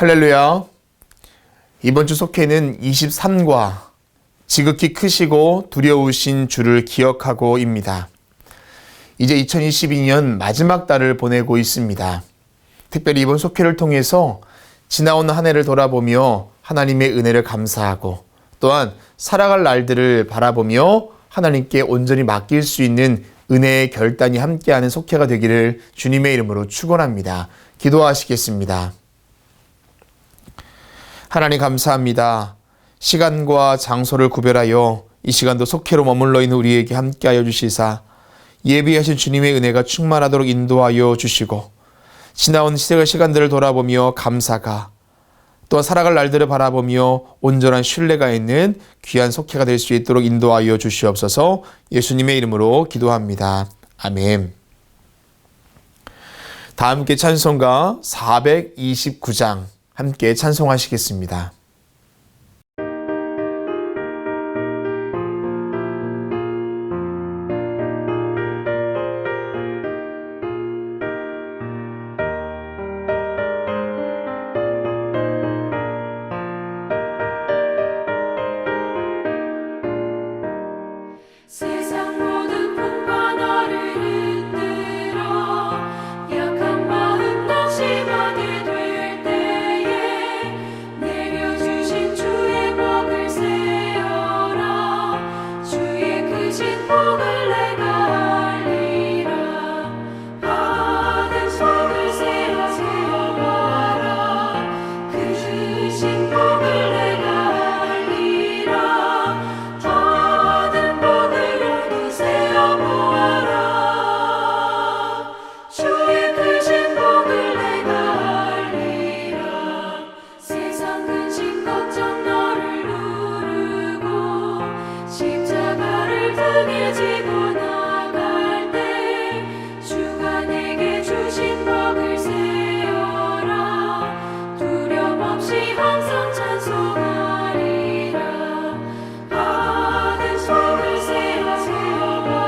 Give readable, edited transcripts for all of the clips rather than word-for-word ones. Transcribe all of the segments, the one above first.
할렐루야. 이번 주 속회는 23과 지극히 크시고 두려우신 주를 기억하고입니다. 이제 2022년 마지막 달을 보내고 있습니다. 특별히 이번 속회를 통해서 지나온 한 해를 돌아보며 하나님의 은혜를 감사하고 또한 살아갈 날들을 바라보며 하나님께 온전히 맡길 수 있는 은혜의 결단이 함께하는 속회가 되기를 주님의 이름으로 축원합니다. 기도하시겠습니다. 하나님 감사합니다. 시간과 장소를 구별하여 이 시간도 속회로 머물러 있는 우리에게 함께하여 주시사 예비하신 주님의 은혜가 충만하도록 인도하여 주시고 지나온 시간들을 돌아보며 감사가 또한 살아갈 날들을 바라보며 온전한 신뢰가 있는 귀한 속회가 될 수 있도록 인도하여 주시옵소서. 예수님의 이름으로 기도합니다. 아멘. 다 함께 찬송가 429장 함께 찬송하시겠습니다. 세상 모든 풍파 너를 흔들어 약한 마음 낙심하게 될 때에 내려주신 주의 복을 세어라. 주의 크신 복을 내가 알리라. 받은 속을 세어보아라. 그 주신 복을 내가 알리라. 받은 복을 세어보아라. 주의 크신 복을 내가 알리라. 세상 근심 걱정 너를 누르고 십자가를 등에 지고 나갈 때 주가 내게 주신 복을 세어라. 두려움 없이 항상 찬송하리라. 받은 속을 세어보아라.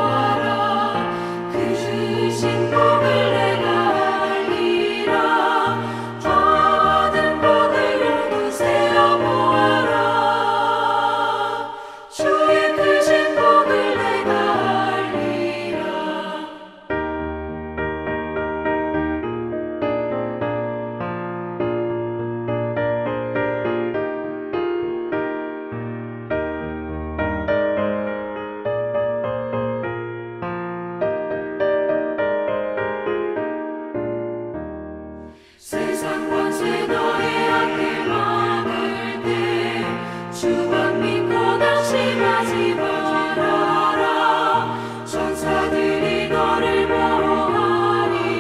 그 주신 복을 내가 알리라. 받은 복을 모두 세어보아라. 주의 크신 복을 내가 알리라. 세상 권세 너의 앞을 막을 때 주만 믿고 낙심하지 말아라. 천사들이 너를 보호하리니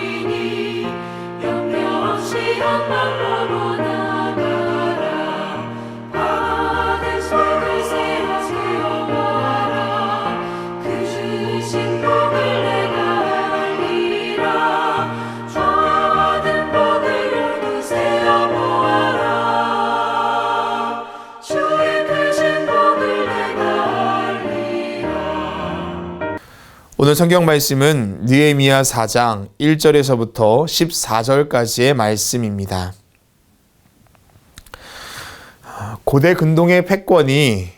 염려 없이 한 발로 나가라. 받은 속을 세어보아라. 그 주신 복을 내가 알리라. 받은 복을 모두 세어보아라. 주의 크신 복을 내가 알리라. 오늘 성경 말씀은 느헤미야 4장 1절에서부터 14절까지의 말씀입니다. 고대 근동의 패권이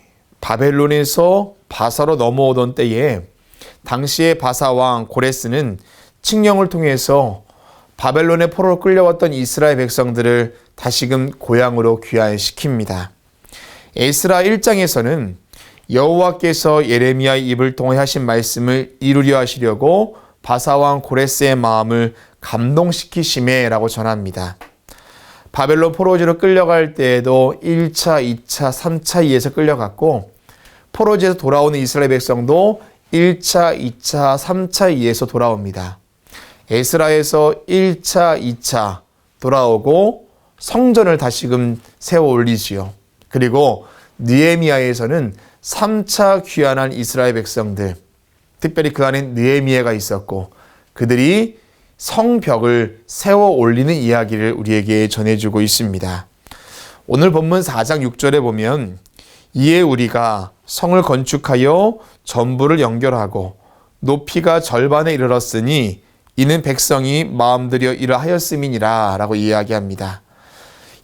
바벨론에서 바사로 넘어오던 때에 당시의 바사왕 고레스는 칙령을 통해서 바벨론의 포로로 끌려왔던 이스라엘 백성들을 다시금 고향으로 귀환시킵니다. 에스라 1장에서는 여호와께서 예레미야의 입을 통해 하신 말씀을 이루려 하시려고 바사왕 고레스의 마음을 감동시키심에라고 전합니다. 바벨론 포로지로 끌려갈 때에도 1차, 2차, 3차 이에서 끌려갔고 포로지에서 돌아오는 이스라엘 백성도 1차, 2차, 3차 이에서 돌아옵니다. 에스라에서 1차, 2차 돌아오고 성전을 다시금 세워 올리지요. 그리고 느헤미야에서는 3차 귀환한 이스라엘 백성들, 특별히 그 안에 느헤미야가 있었고 그들이 성벽을 세워 올리는 이야기를 우리에게 전해주고 있습니다. 오늘 본문 4장 6절에 보면 이에 우리가 성을 건축하여 전부를 연결하고 높이가 절반에 이르렀으니 이는 백성이 마음들여 이러하였음이니라 라고 이야기합니다.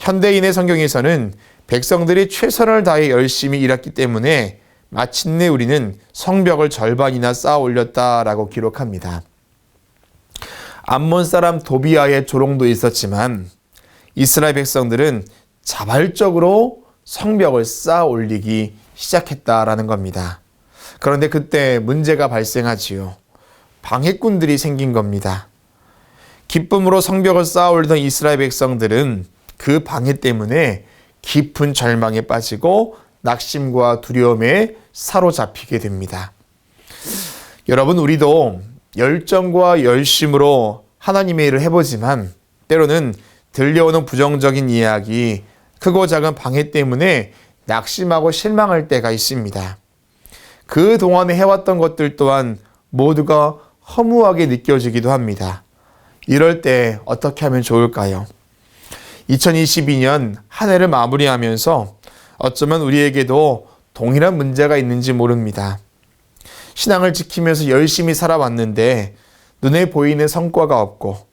현대인의 성경에서는 백성들이 최선을 다해 열심히 일했기 때문에 마침내 우리는 성벽을 절반이나 쌓아 올렸다라고 기록합니다. 암몬 사람 도비아의 조롱도 있었지만 이스라엘 백성들은 자발적으로 성벽을 쌓아 올리기 시작했다라는 겁니다. 그런데 그때 문제가 발생하지요. 방해꾼들이 생긴 겁니다. 기쁨으로 성벽을 쌓아 올리던 이스라엘 백성들은 그 방해 때문에 깊은 절망에 빠지고 낙심과 두려움에 사로잡히게 됩니다. 여러분, 우리도 열정과 열심으로 하나님의 일을 해보지만 때로는 들려오는 부정적인 이야기, 크고 작은 방해 때문에 낙심하고 실망할 때가 있습니다. 그 동안에 해왔던 것들 또한 모두가 허무하게 느껴지기도 합니다. 이럴 때 어떻게 하면 좋을까요? 2022년 한 해를 마무리하면서 어쩌면 우리에게도 동일한 문제가 있는지 모릅니다. 신앙을 지키면서 열심히 살아왔는데 눈에 보이는 성과가 없고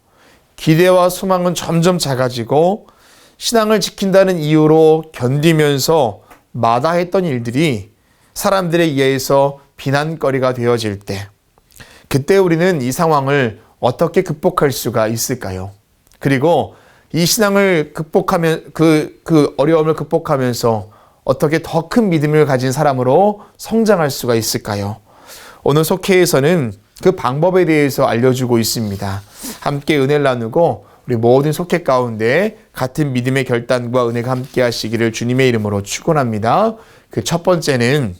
기대와 소망은 점점 작아지고 신앙을 지킨다는 이유로 견디면서 마다했던 일들이 사람들에 의해서 비난거리가 되어질 때 그때 우리는 이 상황을 어떻게 극복할 수가 있을까요? 그리고 이 신앙을 극복하면 그 어려움을 극복하면서 어떻게 더 큰 믿음을 가진 사람으로 성장할 수가 있을까요? 오늘 속회에서는 그 방법에 대해서 알려주고 있습니다. 함께 은혜를 나누고 우리 모든 속회 가운데 같은 믿음의 결단과 은혜가 함께 하시기를 주님의 이름으로 축원합니다. 그 첫 번째는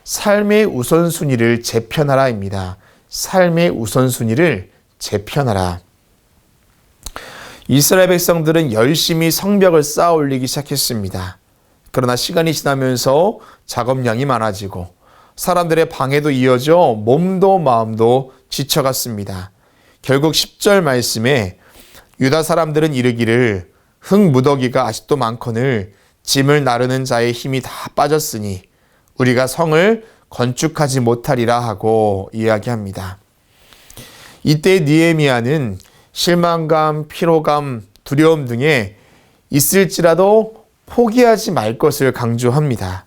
삶의 우선순위를 재편하라입니다. 삶의 우선순위를 재편하라. 이스라엘 백성들은 열심히 성벽을 쌓아 올리기 시작했습니다. 그러나 시간이 지나면서 작업량이 많아지고 사람들의 방해도 이어져 몸도 마음도 지쳐갔습니다. 결국 10절 말씀에 유다 사람들은 이르기를 흙무더기가 아직도 많거늘 짐을 나르는 자의 힘이 다 빠졌으니 우리가 성을 건축하지 못하리라 하고 이야기합니다. 이때 느헤미야는 실망감, 피로감, 두려움 등에 있을지라도 포기하지 말 것을 강조합니다.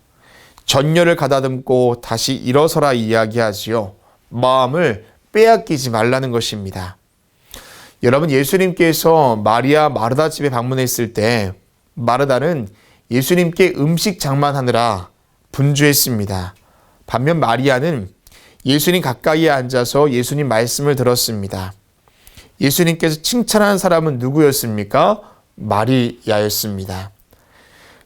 전열을 가다듬고 다시 일어서라 이야기하지요. 마음을 빼앗기지 말라는 것입니다. 여러분, 예수님께서 마리아 마르다 집에 방문했을 때 마르다는 예수님께 음식 장만하느라 분주했습니다. 반면 마리아는 예수님 가까이에 앉아서 예수님 말씀을 들었습니다. 예수님께서 칭찬한 사람은 누구였습니까? 마리아였습니다.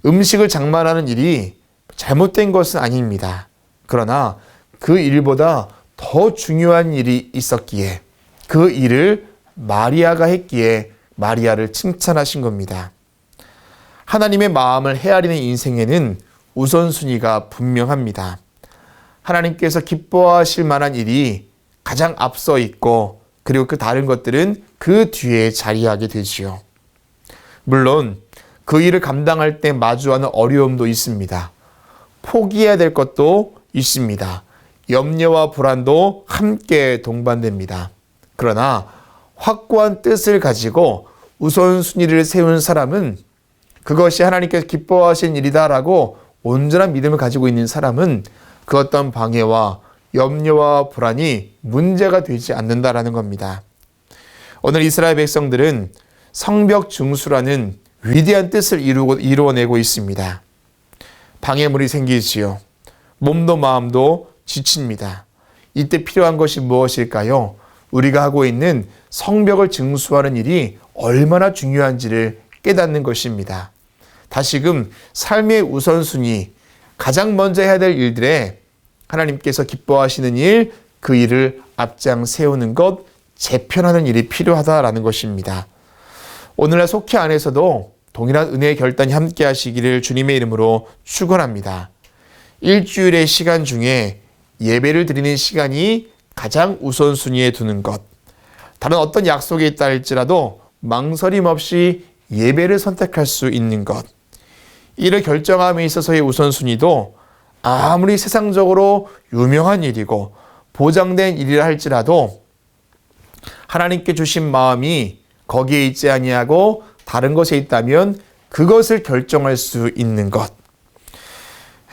음식을 장만하는 일이 잘못된 것은 아닙니다. 그러나 그 일보다 더 중요한 일이 있었기에 그 일을 마리아가 했기에 마리아를 칭찬하신 겁니다. 하나님의 마음을 헤아리는 인생에는 우선순위가 분명합니다. 하나님께서 기뻐하실 만한 일이 가장 앞서 있고 그리고 그 다른 것들은 그 뒤에 자리하게 되지요. 물론 그 일을 감당할 때 마주하는 어려움도 있습니다. 포기해야 될 것도 있습니다. 염려와 불안도 함께 동반됩니다. 그러나 확고한 뜻을 가지고 우선순위를 세운 사람은 그것이 하나님께서 기뻐하신 일이다라고 온전한 믿음을 가지고 있는 사람은 그 어떤 방해와 염려와 불안이 문제가 되지 않는다라는 겁니다. 오늘 이스라엘 백성들은 성벽 중수라는 위대한 뜻을 이루어내고 있습니다. 방해물이 생기지요. 몸도 마음도 지칩니다. 이때 필요한 것이 무엇일까요? 우리가 하고 있는 성벽을 증수하는 일이 얼마나 중요한지를 깨닫는 것입니다. 다시금 삶의 우선순위, 가장 먼저 해야 될 일들에 하나님께서 기뻐하시는 일, 그 일을 앞장 세우는 것, 재편하는 일이 필요하다라는 것입니다. 오늘날 속회 안에서도 동일한 은혜의 결단이 함께 하시기를 주님의 이름으로 축원합니다. 일주일의 시간 중에 예배를 드리는 시간이 가장 우선순위에 두는 것. 다른 어떤 약속이 있다 할지라도 망설임 없이 예배를 선택할 수 있는 것. 이를 결정함에 있어서의 우선순위도 아무리 세상적으로 유명한 일이고 보장된 일이라 할지라도 하나님께 주신 마음이 거기에 있지 아니하고 다른 것에 있다면 그 그것을 결정할 수 있는 것.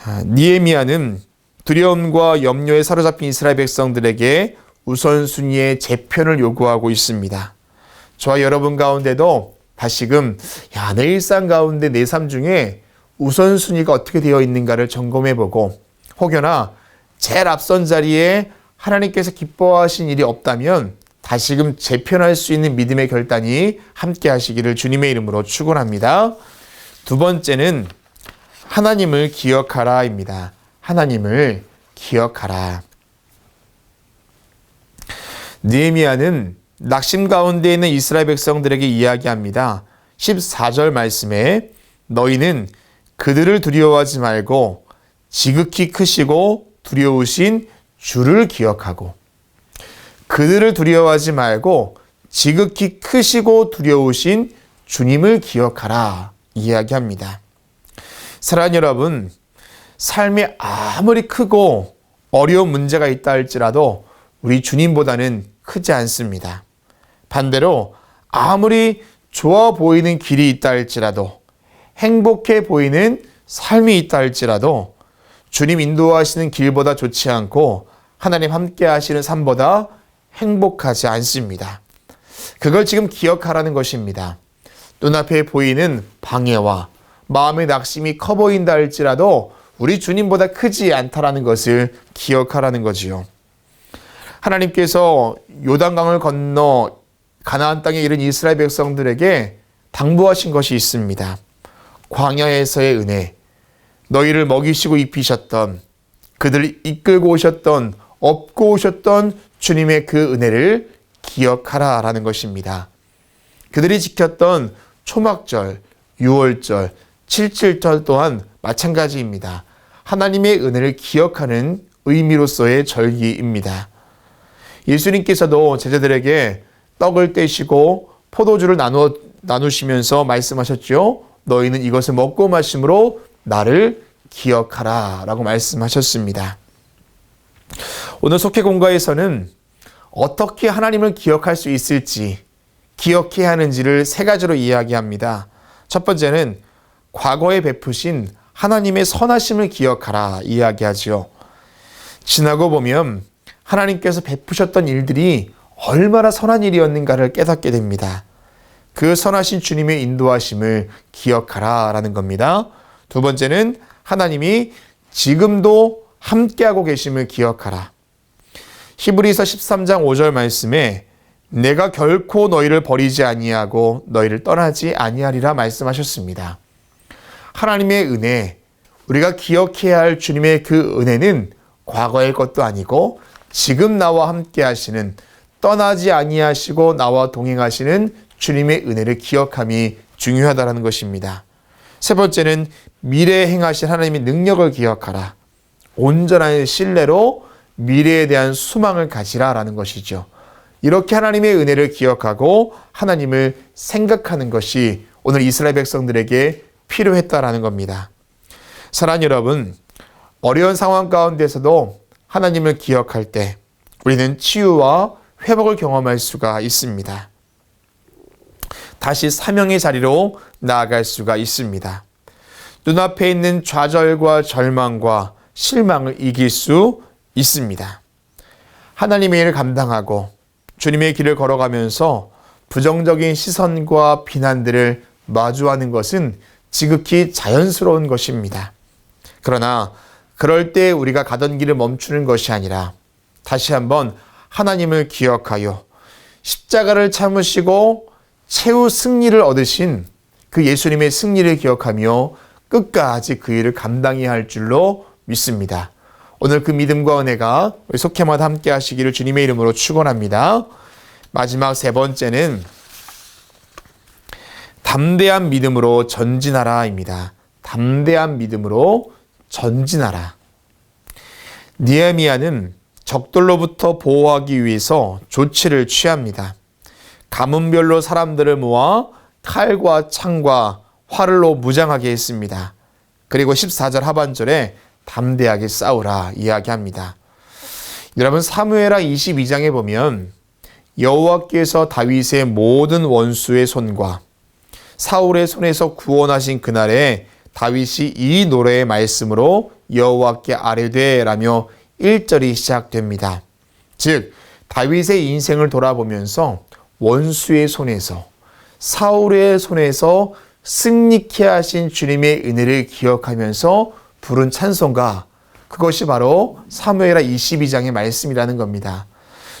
느헤미야는 두려움과 염려에 사로잡힌 이스라엘 백성들에게 우선순위의 재편을 요구하고 있습니다. 저와 여러분 가운데도 다시금 내 일상 가운데 내 삶 중에 우선순위가 어떻게 되어 있는가를 점검해보고, 혹여나 제일 앞선 자리에 하나님께서 기뻐하신 일이 없다면 다시금 재편할 수 있는 믿음의 결단이 함께 하시기를 주님의 이름으로 축원합니다. 두 번째는 하나님을 기억하라입니다. 하나님을 기억하라. 느헤미야는 낙심 가운데 있는 이스라엘 백성들에게 이야기합니다. 14절 말씀에 너희는 그들을 두려워하지 말고 지극히 크시고 두려우신 주를 기억하고, 그들을 두려워하지 말고 지극히 크시고 두려우신 주님을 기억하라 이야기합니다. 사랑하는 여러분, 삶에 아무리 크고 어려운 문제가 있다 할지라도 우리 주님보다는 크지 않습니다. 반대로 아무리 좋아 보이는 길이 있다 할지라도, 행복해 보이는 삶이 있다 할지라도 주님 인도하시는 길보다 좋지 않고 하나님 함께 하시는 삶보다 행복하지 않습니다. 그걸 지금 기억하라는 것입니다. 눈앞에 보이는 방해와 마음의 낙심이 커 보인다 할지라도 우리 주님보다 크지 않다라는 것을 기억하라는 거지요. 하나님께서 요단강을 건너 가나안 땅에 이른 이스라엘 백성들에게 당부하신 것이 있습니다. 광야에서의 은혜, 너희를 먹이시고 입히셨던, 그들을 이끌고 오셨던, 업고 오셨던 주님의 그 은혜를 기억하라 라는 것입니다. 그들이 지켰던 초막절, 유월절, 칠칠절 또한 마찬가지입니다. 하나님의 은혜를 기억하는 의미로서의 절기입니다. 예수님께서도 제자들에게 떡을 떼시고 포도주를 나누시면서 말씀하셨죠. 너희는 이것을 먹고 마심으로 나를 기억하라 라고 말씀하셨습니다. 오늘 속회 공과에서는 어떻게 하나님을 기억할 수 있을지, 기억해야 하는지를 세 가지로 이야기합니다. 첫 번째는 과거에 베푸신 하나님의 선하심을 기억하라 이야기하죠. 지나고 보면 하나님께서 베푸셨던 일들이 얼마나 선한 일이었는가를 깨닫게 됩니다. 그 선하신 주님의 인도하심을 기억하라 라는 겁니다. 두 번째는 하나님이 지금도 함께하고 계심을 기억하라. 히브리서 13장 5절 말씀에 내가 결코 너희를 버리지 아니하고 너희를 떠나지 아니하리라 말씀하셨습니다. 하나님의 은혜, 우리가 기억해야 할 주님의 그 은혜는 과거의 것도 아니고 지금 나와 함께 하시는, 떠나지 아니하시고 나와 동행하시는 주님의 은혜를 기억함이 중요하다는 것입니다. 세 번째는 미래에 행하실 하나님의 능력을 기억하라. 온전한 신뢰로 미래에 대한 소망을 가지라라는 것이죠. 이렇게 하나님의 은혜를 기억하고 하나님을 생각하는 것이 오늘 이스라엘 백성들에게 필요했다라는 겁니다. 사랑하는 여러분, 어려운 상황 가운데서도 하나님을 기억할 때 우리는 치유와 회복을 경험할 수가 있습니다. 다시 사명의 자리로 나아갈 수가 있습니다. 눈앞에 있는 좌절과 절망과 실망을 이길 수 있습니다. 하나님의 일을 감당하고 주님의 길을 걸어가면서 부정적인 시선과 비난들을 마주하는 것은 지극히 자연스러운 것입니다. 그러나 그럴 때 우리가 가던 길을 멈추는 것이 아니라 다시 한번 하나님을 기억하여 십자가를 참으시고 최후 승리를 얻으신 그 예수님의 승리를 기억하며 끝까지 그 일을 감당해야 할 줄로 믿습니다. 오늘 그 믿음과 은혜가 우리 속회마다 함께 하시기를 주님의 이름으로 축원합니다. 마지막 세 번째는 담대한 믿음으로 전진하라입니다. 담대한 믿음으로 전진하라. 느헤미야는 적들로부터 보호하기 위해서 조치를 취합니다. 가문별로 사람들을 모아 칼과 창과 활로 무장하게 했습니다. 그리고 14절 하반절에 담대하게 싸우라 이야기합니다. 여러분, 사무엘하 22장에 보면 여호와께서 다윗의 모든 원수의 손과 사울의 손에서 구원하신 그날에 다윗이 이 노래의 말씀으로 여호와께 아뢰되라며 1절이 시작됩니다. 즉 다윗의 인생을 돌아보면서 원수의 손에서 사울의 손에서 승리케 하신 주님의 은혜를 기억하면서 부른 찬송가, 그것이 바로 사무엘하 22장의 말씀이라는 겁니다.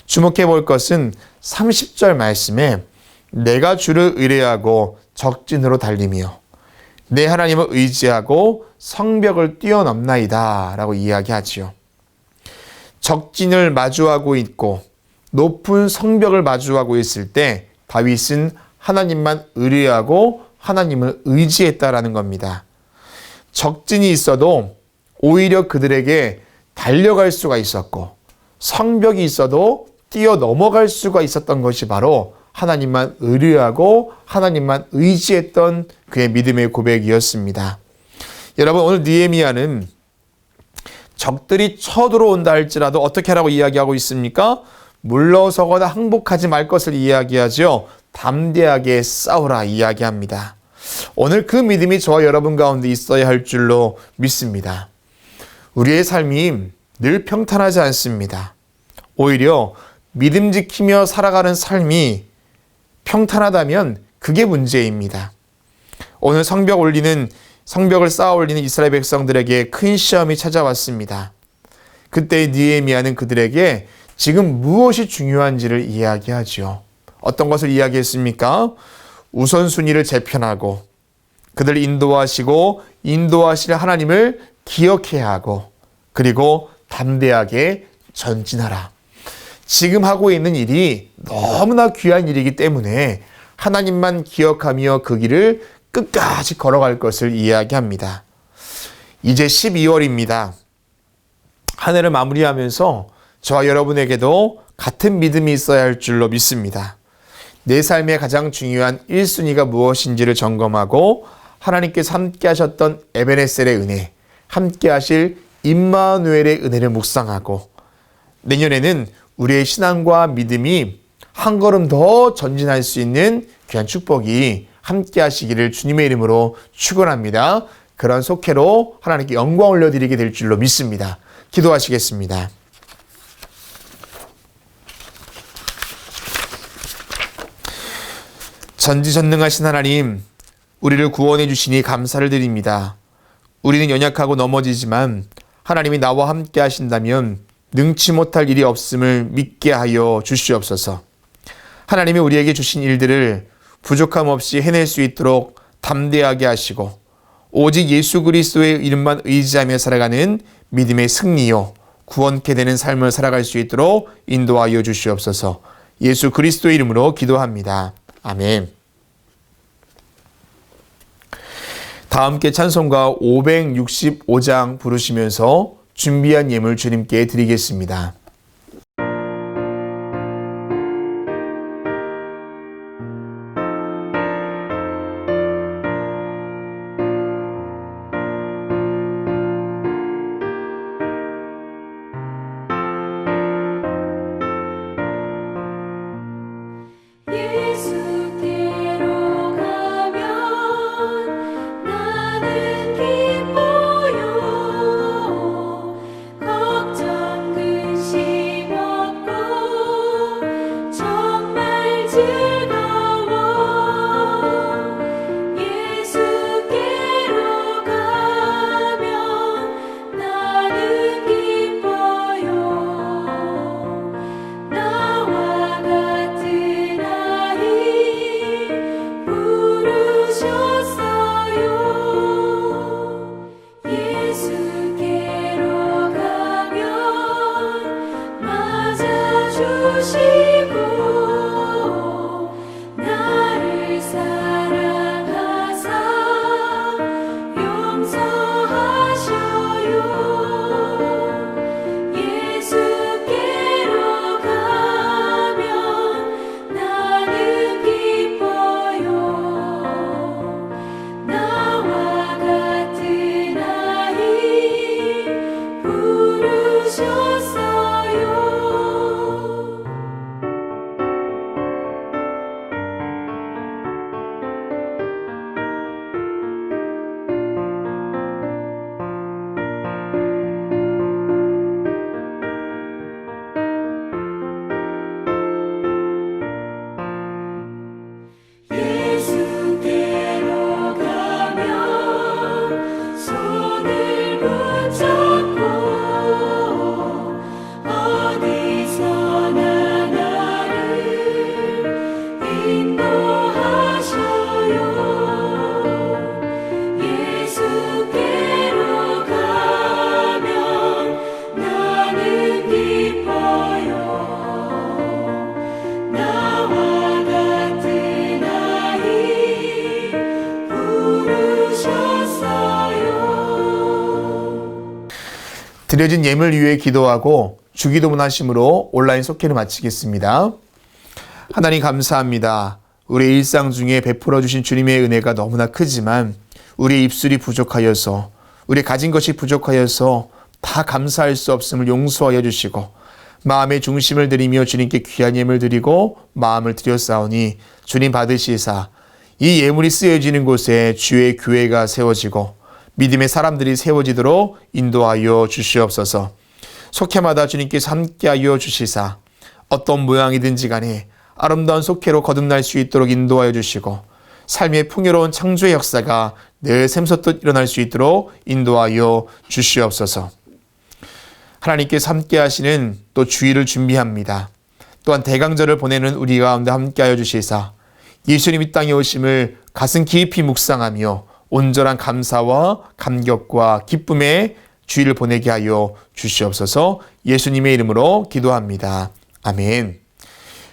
주목해 볼 것은 30절 말씀에 내가 주를 의뢰하고 적진으로 달리며 내 하나님을 의지하고 성벽을 뛰어넘나이다 라고 이야기하지요. 적진을 마주하고 있고 높은 성벽을 마주하고 있을 때 다윗은 하나님만 의뢰하고 하나님을 의지했다라는 겁니다. 적진이 있어도 오히려 그들에게 달려갈 수가 있었고 성벽이 있어도 뛰어넘어갈 수가 있었던 것이 바로 하나님만 의뢰하고 하나님만 의지했던 그의 믿음의 고백이었습니다. 여러분, 오늘 느헤미야는 적들이 쳐들어온다 할지라도 어떻게 하라고 이야기하고 있습니까? 물러서거나 항복하지 말 것을 이야기하죠. 담대하게 싸우라 이야기합니다. 오늘 그 믿음이 저와 여러분 가운데 있어야 할 줄로 믿습니다. 우리의 삶이 늘 평탄하지 않습니다. 오히려 믿음 지키며 살아가는 삶이 평탄하다면 그게 문제입니다. 오늘 성벽을 쌓아 올리는 이스라엘 백성들에게 큰 시험이 찾아왔습니다. 그때 느헤미야는 그들에게 지금 무엇이 중요한지를 이야기하죠. 어떤 것을 이야기했습니까? 우선순위를 재편하고 그들 인도하시고 인도하실 하나님을 기억해야 하고 그리고 담대하게 전진하라. 지금 하고 있는 일이 너무나 귀한 일이기 때문에 하나님만 기억하며 그 길을 끝까지 걸어갈 것을 이야기합니다. 이제 12월입니다. 한 해를 마무리하면서 저와 여러분에게도 같은 믿음이 있어야 할 줄로 믿습니다. 내 삶의 가장 중요한 1순위가 무엇인지를 점검하고 하나님께서 함께 하셨던 에베네셀의 은혜, 함께 하실 임마누엘의 은혜를 묵상하고 내년에는 우리의 신앙과 믿음이 한 걸음 더 전진할 수 있는 귀한 축복이 함께 하시기를 주님의 이름으로 축원합니다. 그런 속회로 하나님께 영광 올려드리게 될 줄로 믿습니다. 기도하시겠습니다. 전지전능하신 하나님, 우리를 구원해 주시니 감사를 드립니다. 우리는 연약하고 넘어지지만 하나님이 나와 함께 하신다면 능치 못할 일이 없음을 믿게 하여 주시옵소서. 하나님이 우리에게 주신 일들을 부족함 없이 해낼 수 있도록 담대하게 하시고 오직 예수 그리스도의 이름만 의지하며 살아가는 믿음의 승리요 구원케 되는 삶을 살아갈 수 있도록 인도하여 주시옵소서. 예수 그리스도의 이름으로 기도합니다. 아멘. 다 함께 찬송가 565장 부르시면서 준비한 예물 주님께 드리겠습니다. 예수께로 가면 나는 기뻐요 걱정 근심 드려진 예물 위해 기도하고 주기도문 하심으로 온라인 속회를 마치겠습니다. 하나님 감사합니다. 우리 일상 중에 베풀어 주신 주님의 은혜가 너무나 크지만 우리 입술이 부족하여서, 우리 가진 것이 부족하여서 다 감사할 수 없음을 용서하여 주시고, 마음의 중심을 드리며 주님께 귀한 예물 드리고 마음을 드렸사오니 주님 받으시사 이 예물이 쓰여지는 곳에 주의 교회가 세워지고 믿음의 사람들이 세워지도록 인도하여 주시옵소서. 속회마다 주님께서 함께하여 주시사 어떤 모양이든지 간에 아름다운 속회로 거듭날 수 있도록 인도하여 주시고, 삶의 풍요로운 창조의 역사가 늘 샘솟듯 일어날 수 있도록 인도하여 주시옵소서. 하나님께서 함께 하시는 또 주일을 준비합니다. 또한 대강절을 보내는 우리 가운데 함께하여 주시사 예수님 이 땅에 오심을 가슴 깊이 묵상하며 온전한 감사와 감격과 기쁨의 주일을 보내게 하여 주시옵소서. 예수님의 이름으로 기도합니다. 아멘.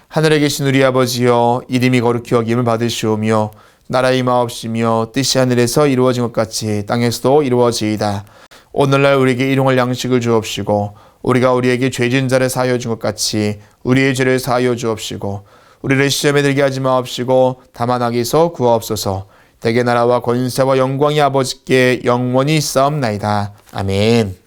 하늘에 계신 우리 아버지여, 이름이 거룩히 여김을 받으시오며 나라의 임하옵시며 뜻이 하늘에서 이루어진 것 같이 땅에서도 이루어지이다. 오늘날 우리에게 일용할 양식을 주옵시고 우리가 우리에게 죄진 자를 사하여 준 것 같이 우리의 죄를 사하여 주옵시고 우리를 시험에 들게 하지 마옵시고 다만 악에서 구하옵소서. 대개 나라와 권세와 영광이 아버지께 영원히 있사옵나이다. 아멘.